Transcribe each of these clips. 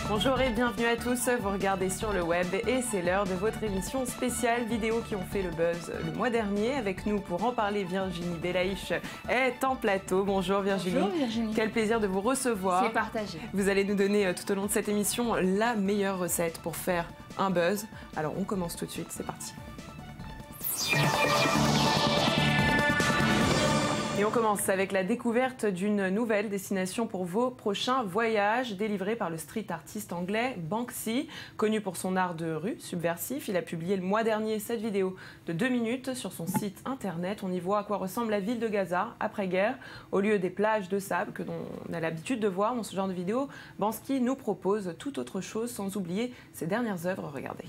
Bonjour et bienvenue à tous, vous regardez sur le web et c'est l'heure de votre émission spéciale vidéos qui ont fait le buzz le mois dernier. Avec nous pour en parler, Virginie Belaïch est en plateau. Bonjour Virginie. Bonjour Virginie. Quel plaisir de vous recevoir. C'est partagé. Vous allez nous donner tout au long de cette émission la meilleure recette pour faire un buzz. Alors on commence tout de suite, c'est parti. Et on commence avec la découverte d'une nouvelle destination pour vos prochains voyages, délivrée par le street artiste anglais Banksy. Connu pour son art de rue subversif, il a publié le mois dernier cette vidéo de 2 minutes sur son site internet. On y voit à quoi ressemble la ville de Gaza après-guerre. Au lieu des plages de sable que l'on a l'habitude de voir dans ce genre de vidéo, Banksy nous propose tout autre chose, sans oublier ses dernières œuvres. Regardez.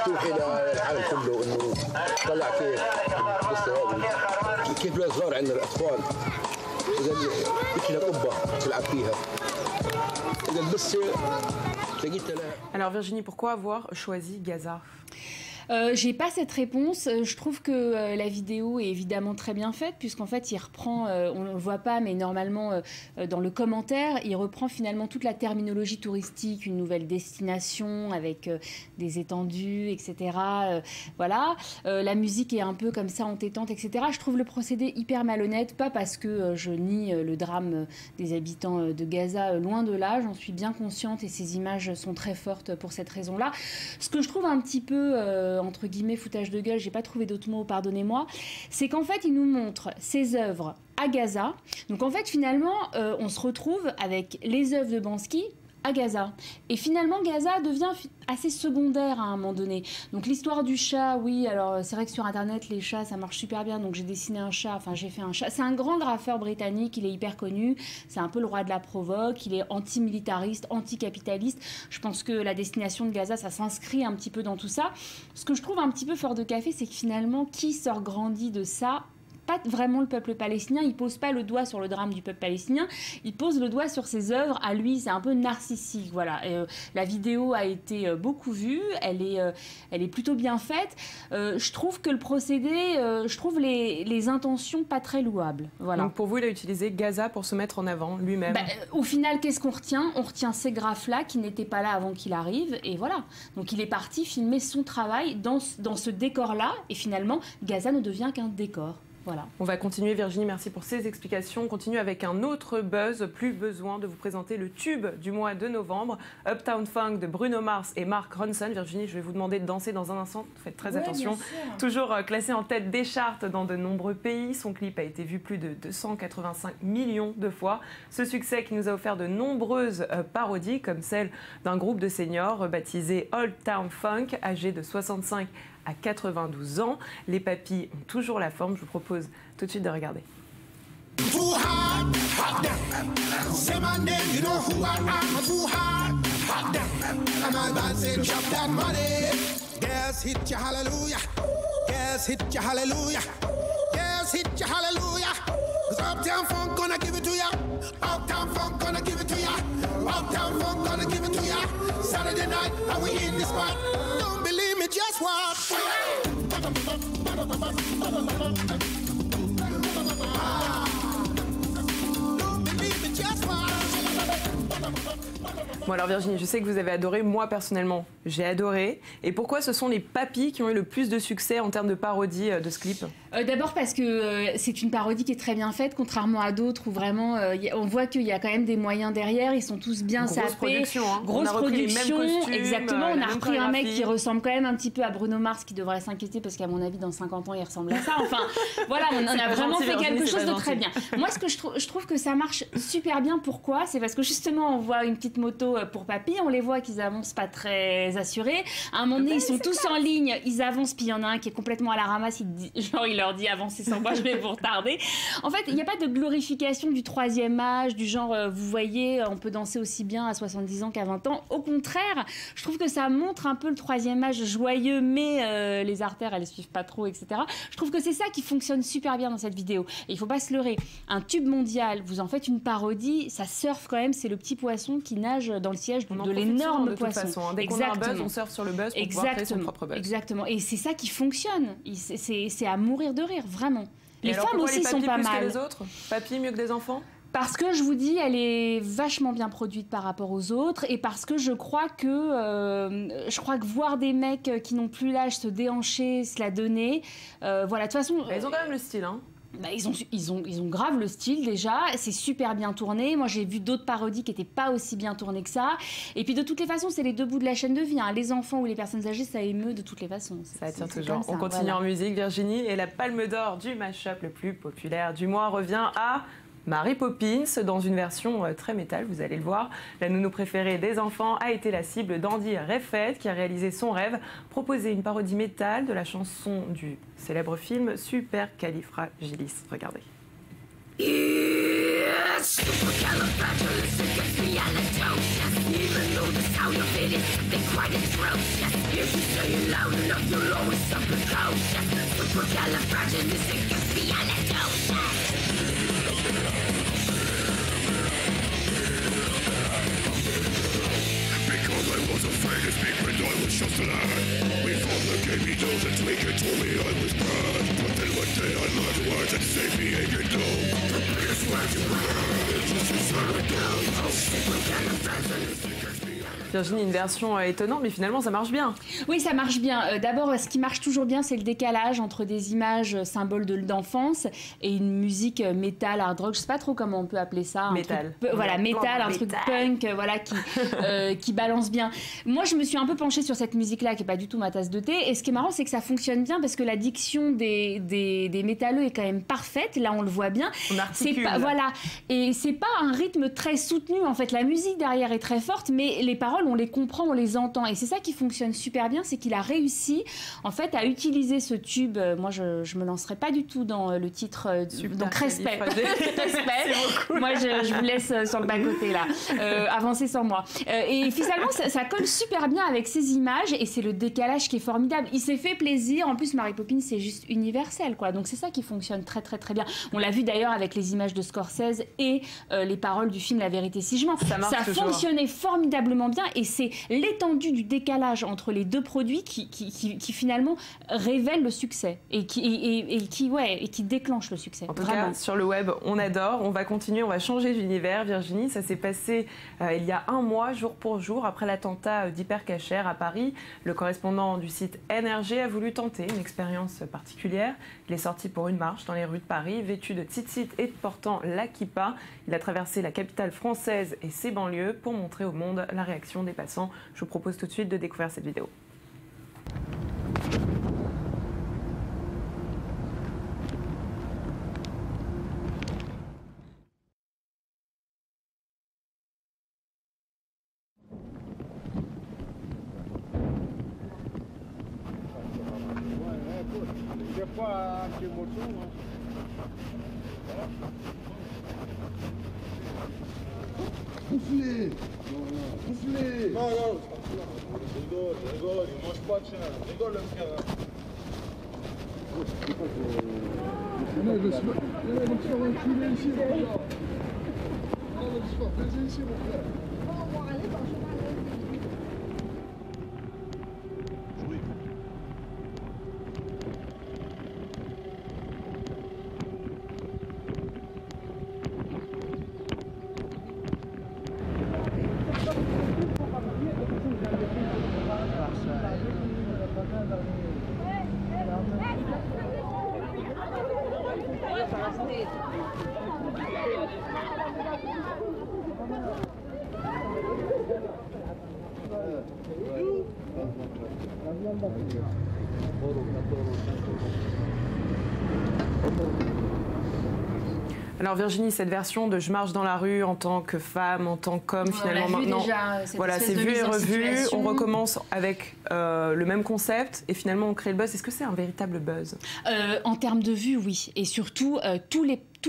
بتوحي للعالم كله انه طلع كيف القصه هذه كيف الصغار عندنا الاطفال اذا بتجي قبه تلعب فيها اذا بس لقيت لها. Alors Virginie, pourquoi avoir choisi Gaza ? J'ai pas cette réponse. Je trouve que la vidéo est évidemment très bien faite, puisqu'en fait, il reprend, on le voit pas, mais normalement, dans le commentaire, il reprend finalement toute la terminologie touristique, une nouvelle destination avec des étendues, etc. Voilà. La musique est un peu comme ça, entêtante, etc. Je trouve le procédé hyper malhonnête, pas parce que je nie le drame des habitants de Gaza, loin de là, j'en suis bien consciente et ces images sont très fortes pour cette raison-là. Ce que je trouve un petit peu entre guillemets foutage de gueule, j'ai pas trouvé d'autres mots, pardonnez-moi, c'est qu'en fait il nous montre ses œuvres à Gaza. Donc en fait finalement on se retrouve avec les œuvres de Banksy à Gaza. Et finalement, Gaza devient assez secondaire à un moment donné. Donc l'histoire du chat, oui, alors c'est vrai que sur Internet, les chats, ça marche super bien. Donc j'ai dessiné un chat, enfin j'ai fait un chat. C'est un grand graffeur britannique, il est hyper connu. C'est un peu le roi de la provoque. Il est anti-militariste, anti-capitaliste. Je pense que la destination de Gaza, ça s'inscrit un petit peu dans tout ça. Ce que je trouve un petit peu fort de café, c'est que finalement, qui sort grandi de ça ? Pas vraiment le peuple palestinien, il pose pas le doigt sur le drame du peuple palestinien, il pose le doigt sur ses œuvres à lui, c'est un peu narcissique, voilà. La vidéo a été beaucoup vue, elle est plutôt bien faite. Je trouve que le procédé, je trouve les intentions pas très louables, voilà. Donc pour vous, il a utilisé Gaza pour se mettre en avant lui-même. Au final, qu'est-ce qu'on retient ? On retient ces graphes-là qui n'étaient pas là avant qu'il arrive, et voilà. Donc il est parti filmer son travail dans ce décor-là, et finalement, Gaza ne devient qu'un décor. Voilà. On va continuer, Virginie, merci pour ces explications. On continue avec un autre buzz, plus besoin de vous présenter le tube du mois de novembre, Uptown Funk de Bruno Mars et Mark Ronson. Virginie, je vais vous demander de danser dans un instant, faites très attention. Toujours classé en tête des charts dans de nombreux pays, son clip a été vu plus de 285 millions de fois. Ce succès qui nous a offert de nombreuses parodies, comme celle d'un groupe de seniors baptisé Old Town Funk, âgé de 65 à 92 ans. Les papis ont toujours la forme. Je vous propose tout de suite de regarder. Just watch. Bon alors Virginie, je sais que vous avez adoré, moi personnellement j'ai adoré. Et pourquoi ce sont les papys qui ont eu le plus de succès en termes de parodie de ce clip? D'abord parce que c'est une parodie qui est très bien faite, contrairement à d'autres où vraiment on voit qu'il y a quand même des moyens derrière, ils sont tous bien sapés. Grosse production, hein. Grosse production, costumes, exactement. On a repris un mec qui ressemble quand même un petit peu à Bruno Mars, qui devrait s'inquiéter parce qu'à mon avis dans 50 ans il ressemble à ça. Enfin voilà, on a vraiment fait quelque chose de très bien. Moi ce que je trouve que ça marche super bien. Pourquoi? C'est parce que justement on voit une petite moto pour papy, on les voit qu'ils avancent pas très assurés. À un moment donné, ils sont tous en ligne, ils avancent, puis il y en a un qui est complètement à la ramasse, il leur dit avancez sans moi, je vais vous retarder. En fait, il n'y a pas de glorification du troisième âge, du genre vous voyez, on peut danser aussi bien à 70 ans qu'à 20 ans. Au contraire, je trouve que ça montre un peu le troisième âge joyeux, mais les artères, elles suivent pas trop, etc. Je trouve que c'est ça qui fonctionne super bien dans cette vidéo. Et il faut pas se leurrer. Un tube mondial, vous en faites une parodie, ça surfe quand même, c'est le petit poisson qui nage dans le siège de l'énorme poisson. Façon, hein. Dès qu'on a un buzz, on surfe sur le buzz pour pouvoir créer son propre buzz. Exactement. Et c'est ça qui fonctionne. C'est à mourir de rire, vraiment. Et les femmes aussi sont pas mal. Que les autres papy mieux que des enfants? Parce que je vous dis, elle est vachement bien produite par rapport aux autres, et parce que je crois que voir des mecs qui n'ont plus l'âge se déhancher, se la donner, voilà, de toute façon. Ils ont quand même le style, hein. Bah, ils ont grave le style déjà, c'est super bien tourné. Moi j'ai vu d'autres parodies qui n'étaient pas aussi bien tournées que ça. Et puis de toutes les façons, c'est les deux bouts de la chaîne de vie, hein. Les enfants ou les personnes âgées, ça émeut de toutes les façons. Ça attire toujours. On continue en musique, Virginie, et la palme d'or du mash-up le plus populaire du mois revient à Mary Poppins, dans une version très métal, vous allez le voir. La nounou préférée des enfants a été la cible d'Andy Refet, qui a réalisé son rêve, proposer une parodie métal de la chanson du célèbre film Supercalifragilis. Regardez. Virginie, une version étonnante, mais finalement ça marche bien. Oui, ça marche bien. D'abord, ce qui marche toujours bien, c'est le décalage entre des images symboles d'enfance et une musique métal, hard rock. Je sais pas trop comment on peut appeler ça. Métal. Voilà, métal, un truc punk, voilà, qui balance bien. Moi, je me suis un peu penchée sur cette musique-là, qui est pas du tout ma tasse de thé. Et ce qui est marrant, c'est que ça fonctionne bien parce que la diction des métalleux est quand même parfaite. Là, on le voit bien. On articule. Voilà. Et c'est pas un rythme très soutenu. En fait, la musique derrière est très forte, mais les paroles, on les comprend, on les entend. Et c'est ça qui fonctionne super bien, c'est qu'il a réussi, en fait, à utiliser ce tube. Moi, je me lancerai pas du tout dans le titre. Donc, respect. Respect. Moi, je vous laisse sur le bas-côté, là. Avancez sans moi. Et finalement, ça colle super bien avec ces images, et c'est le décalage qui est formidable. Il s'est fait plaisir. En plus, Mary Poppins, c'est juste universel, quoi. Donc, c'est ça qui fonctionne très, très, très bien. On l'a vu d'ailleurs avec les images de Scorsese et les paroles du film La vérité si je mens. Ça fonctionnait formidablement bien, et c'est l'étendue du décalage entre les deux produits qui finalement révèle le succès et qui déclenche le succès. En tout cas, sur le web, on adore. On va continuer, on va changer d'univers. Virginie, ça s'est passé il y a un mois, jour pour jour, après l'attentat d'Hypercacher à Paris. Le correspondant du site NRG a voulu tenter une expérience particulière. Il est sorti pour une marche dans les rues de Paris, vêtu de tzitzit et portant la kippa. Il a traversé la capitale française et ses banlieues pour montrer au monde la réaction des passants. Je vous propose tout de suite de découvrir cette vidéo. Pousse-les! Pousse-les! Non, non, rigole, il mange pas de chien. Rigole, le frère. Il va se faire enculer ici, mon frère. Il va se faire baiser ici, mon frère. On va aller dans le chemin. Alors Virginie, cette version de je marche dans la rue en tant que femme, en tant qu'homme, finalement maintenant, voilà, c'est vu et revu. On recommence avec le même concept et finalement on crée le buzz. Est-ce que c'est un véritable buzz? En termes de vues, oui. Et surtout, tous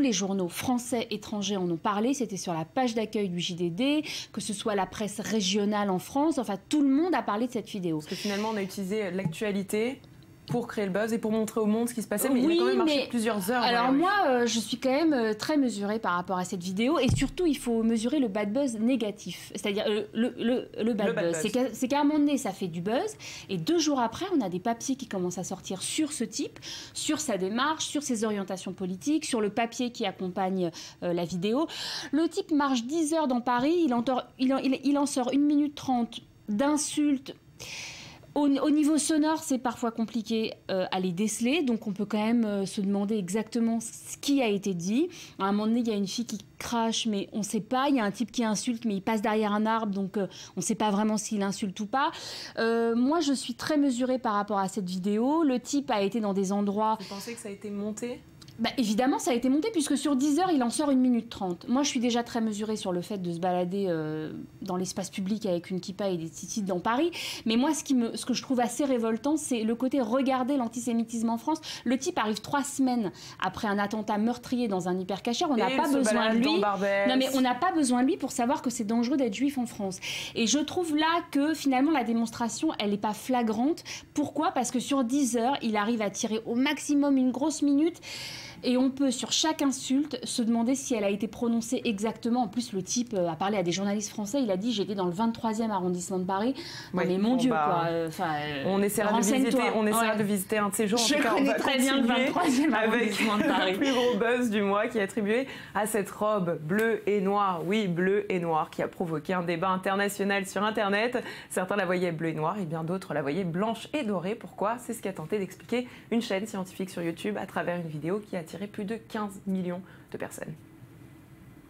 les journaux français, étrangers en ont parlé. C'était sur la page d'accueil du JDD, que ce soit la presse régionale en France. Enfin, tout le monde a parlé de cette vidéo. Parce que finalement, on a utilisé l'actualité pour créer le buzz et pour montrer au monde ce qui se passait, mais il a quand même marché plusieurs heures. Alors moi, je suis quand même très mesurée par rapport à cette vidéo, et surtout, il faut mesurer le bad buzz négatif, c'est-à-dire le bad buzz. C'est qu'à un moment donné, ça fait du buzz, et 2 jours après, on a des papiers qui commencent à sortir sur ce type, sur sa démarche, sur ses orientations politiques, sur le papier qui accompagne la vidéo. Le type marche 10 heures dans Paris, il en sort 1 minute 30 d'insultes. Au niveau sonore, c'est parfois compliqué à les déceler, donc on peut quand même se demander exactement ce qui a été dit. À un moment donné, il y a une fille qui crache, mais on ne sait pas. Il y a un type qui insulte, mais il passe derrière un arbre, donc on ne sait pas vraiment s'il insulte ou pas. Moi, je suis très mesurée par rapport à cette vidéo. Le type a été dans des endroits... Vous pensez que ça a été monté ? Bah, évidemment, ça a été monté, puisque sur 10 heures, il en sort 1 minute 30. Moi, je suis déjà très mesurée sur le fait de se balader dans l'espace public avec une kippa et des tzitzit dans Paris. Mais moi, ce que je trouve assez révoltant, c'est le côté regarder l'antisémitisme en France. Le type arrive 3 semaines après un attentat meurtrier dans un hypercachère. On n'a pas besoin de lui. Non, mais on n'a pas besoin de lui pour savoir que c'est dangereux d'être juif en France. Et je trouve là que finalement, la démonstration, elle n'est pas flagrante. Pourquoi ? Parce que sur 10 heures, il arrive à tirer au maximum une grosse minute. Et on peut, sur chaque insulte, se demander si elle a été prononcée exactement. En plus, le type a parlé à des journalistes français. Il a dit « j'étais dans le 23e arrondissement de Paris ». Ouais, mais mon Dieu, quoi. On essaiera de visiter un de ces jours. En tout cas, on va très bien le 23e arrondissement de Paris. Le plus gros buzz du mois qui est attribué à cette robe bleue et noire. Oui, bleue et noire, qui a provoqué un débat international sur Internet. Certains la voyaient bleue et noire et bien d'autres la voyaient blanche et dorée. Pourquoi ? C'est ce qu'a tenté d'expliquer une chaîne scientifique sur YouTube à travers une vidéo qui a attiré plus de 15 millions de personnes.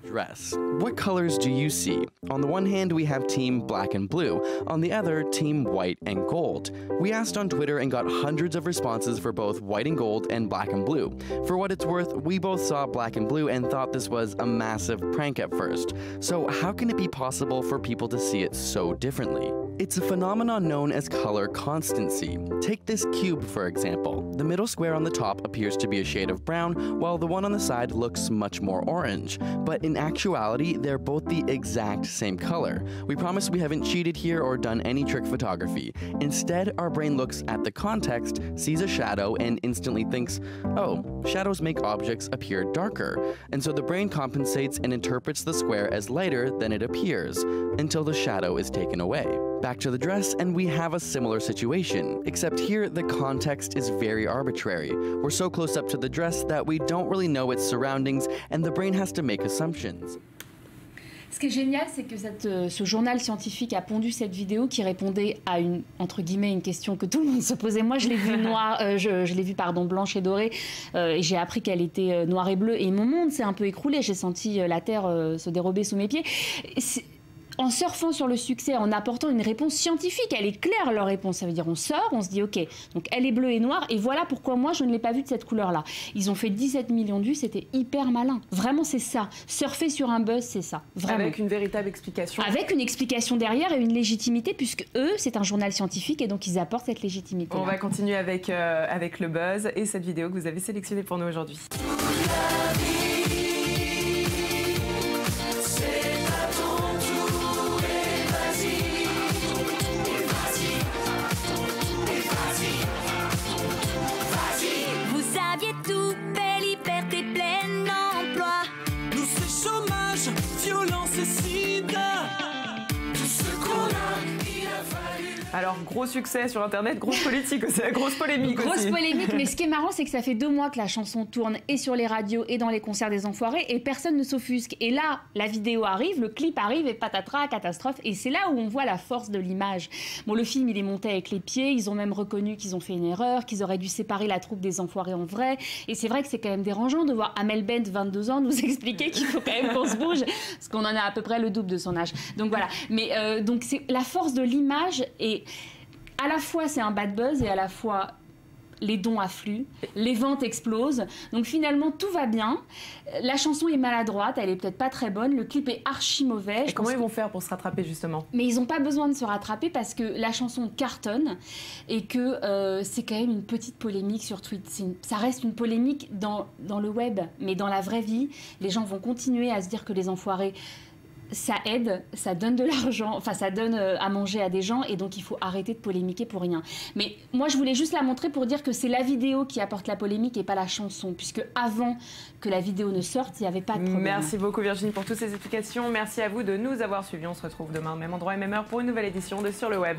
Dress. What colors do you see? On the one hand, we have team black and blue. On the other, team white and gold. We asked on Twitter and got hundreds of responses for both white and gold and black and blue. For what it's worth, we both saw black and blue and thought this was a massive prank at first. So how can it be possible for people to see it so differently? It's a phenomenon known as color constancy. Take this cube, for example. The middle square on the top appears to be a shade of brown, while the one on the side looks much more orange. But in actuality, they're both the exact same color. We promise we haven't cheated here or done any trick photography. Instead, our brain looks at the context, sees a shadow, and instantly thinks, oh, shadows make objects appear darker. And so the brain compensates and interprets the square as lighter than it appears, until the shadow is taken away. Back to the dress, and we have a similar situation, except here the context is very arbitrary. We're so close up to the dress that we don't really know its surroundings, and the brain has to make assumptions. Ce qui est génial, c'est que ce journal scientifique a pondu cette vidéo qui répondait à entre guillemets, une question que tout le monde se posait. Moi, je l'ai vue blanche et dorée, et j'ai appris qu'elle était noire et bleue. Et mon monde s'est un peu écroulé. J'ai senti la terre se dérober sous mes pieds. En surfant sur le succès, en apportant une réponse scientifique, elle est claire leur réponse. Ça veut dire on sort, on se dit ok, donc elle est bleue et noire, et voilà pourquoi moi je ne l'ai pas vue de cette couleur-là. Ils ont fait 17 millions de vues, c'était hyper malin. Vraiment, c'est ça. Surfer sur un buzz, c'est ça. Vraiment. Avec une véritable explication. Avec une explication derrière et une légitimité, puisque eux, c'est un journal scientifique et donc ils apportent cette légitimité. On va continuer avec le buzz et cette vidéo que vous avez sélectionnée pour nous aujourd'hui. Alors, gros succès sur Internet, grosse politique aussi, grosse polémique aussi. Grosse polémique, mais ce qui est marrant, c'est que ça fait 2 mois que la chanson tourne et sur les radios et dans les concerts des Enfoirés et personne ne s'offusque. Et là, la vidéo arrive, le clip arrive et patatras, catastrophe. Et c'est là où on voit la force de l'image. Bon, le film, il est monté avec les pieds. Ils ont même reconnu qu'ils ont fait une erreur, qu'ils auraient dû séparer la troupe des Enfoirés en vrai. Et c'est vrai que c'est quand même dérangeant de voir Amel Bent, 22 ans, nous expliquer qu'il faut quand même qu'on se bouge, parce qu'on en a à peu près le double de son âge. Donc voilà. Mais donc c'est la force de l'image et à la fois c'est un bad buzz et à la fois les dons affluent, les ventes explosent. Donc finalement, tout va bien. La chanson est maladroite, elle est peut-être pas très bonne, le clip est archi mauvais. Et comment ils vont faire pour se rattraper justement? Mais ils n'ont pas besoin de se rattraper parce que la chanson cartonne et que c'est quand même une petite polémique sur Twitter. Ça reste une polémique dans le web, mais dans la vraie vie, les gens vont continuer à se dire que les Enfoirés, ça aide, ça donne de l'argent, enfin ça donne à manger à des gens et donc il faut arrêter de polémiquer pour rien. Mais moi je voulais juste la montrer pour dire que c'est la vidéo qui apporte la polémique et pas la chanson, puisque avant que la vidéo ne sorte, il n'y avait pas de problème. Merci beaucoup Virginie pour toutes ces explications, merci à vous de nous avoir suivis, on se retrouve demain, même endroit et même heure pour une nouvelle édition de Sur le Web.